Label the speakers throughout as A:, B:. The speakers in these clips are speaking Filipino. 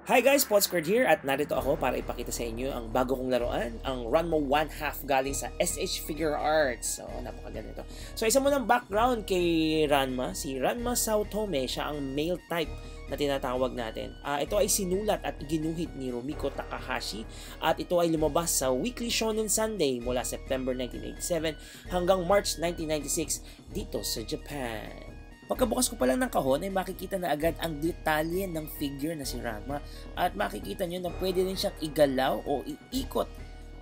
A: Hi guys, Podsquared here at narito ako para ipakita sa inyo ang bago kong laruan, ang Ranma 1/2 galing sa SH Figure Arts. So, napakaganda ito. So, isa mo ng background kay Ranma, si Ranma Saotome, siya ang male type na tinatawag natin. Ito ay sinulat at ginuhit ni Rumiko Takahashi at ito ay lumabas sa Weekly Shonen Sunday mula September 1987 hanggang March 1996 dito sa Japan. Pagkabukas ko pa lang ng kahon ay makikita na agad ang detalye ng figure na si Ranma at makikita nyo na pwede rin siyang igalaw o iikot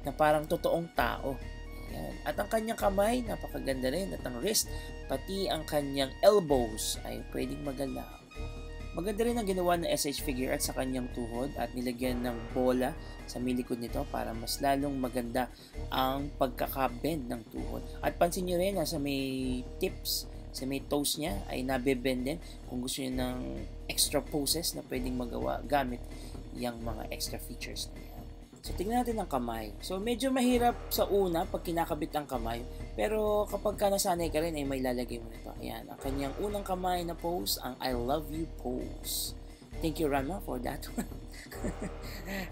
A: na parang totoong tao. Ayan. At ang kanyang kamay, napakaganda rin, at ang wrist, pati ang kanyang elbows ay pwedeng magalaw. Maganda rin ang ginawa ng SH Figure at sa kanyang tuhod at nilagyan ng bola sa milikod nito para mas lalong maganda ang pagkakabend ng tuhod. At pansin nyo rin na sa may tips, sa may toes niya ay nabebend din kung gusto niyo ng extra poses na pwedeng magawa gamit yung mga extra features na yan. So, tingnan natin ang kamay. So, medyo mahirap sa una pag kinakabit ang kamay. Pero kapag ka nasanay ka rin ay may lalagay mo nito. Ayan, ang kanyang unang kamay na pose, ang I love you pose. Thank you, Ranma, for that one.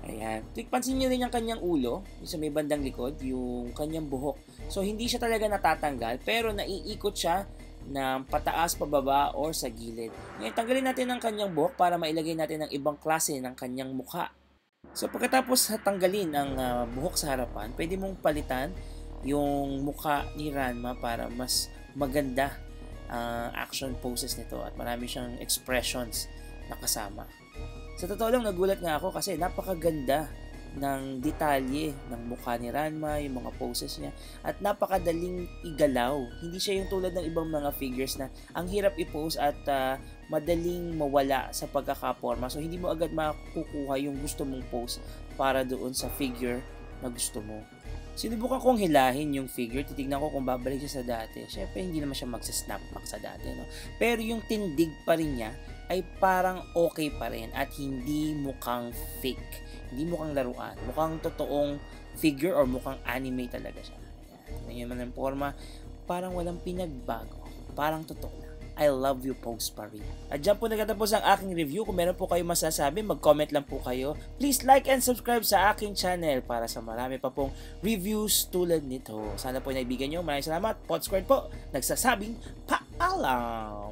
A: Ayan. Pansin nyo rin yung kanyang ulo, yung sa may bandang likod, yung kanyang buhok. So, hindi siya talaga natatanggal, pero naiikot siya na pataas, pababa, or sa gilid. Ngayon, tanggalin natin ang kanyang buhok para mailagay natin ang ibang klase ng kanyang mukha. So, pagkatapos tanggalin ang buhok sa harapan, pwede mong palitan yung mukha ni Ranma para mas maganda action poses nito at marami siyang expressions na kasama. Sa totoo lang, nagulat nga ako kasi napakaganda ng detalye ng mukha ni Ranma, yung mga poses niya, at napakadaling igalaw. Hindi siya yung tulad ng ibang mga figures na ang hirap i-pose at madaling mawala sa pagkakaporma. So, hindi mo agad makukuha yung gusto mong pose para doon sa figure na gusto mo. Sinubukan kong hilahin yung figure, titignan ko kung babalik siya sa dati. Syempre, hindi naman siya magsa-snap back sa dati, no? Pero yung tindig pa rin niya ay parang okay pa rin at hindi mukhang fake. Hindi mukhang laruan. Mukhang totoong figure or mukhang anime talaga siya. Tingnan naman ang forma. Parang walang pinagbago. Parang totoo lang. I love you pose pa rin. At dyan po nagtatapos ang aking review. Kung meron po kayo masasabi, mag-comment lang po kayo. Please like and subscribe sa aking channel para sa marami pa pong reviews tulad nito. Sana po naibigan nyo. Maraming salamat. Podsquared po. Nagsasabing paalam!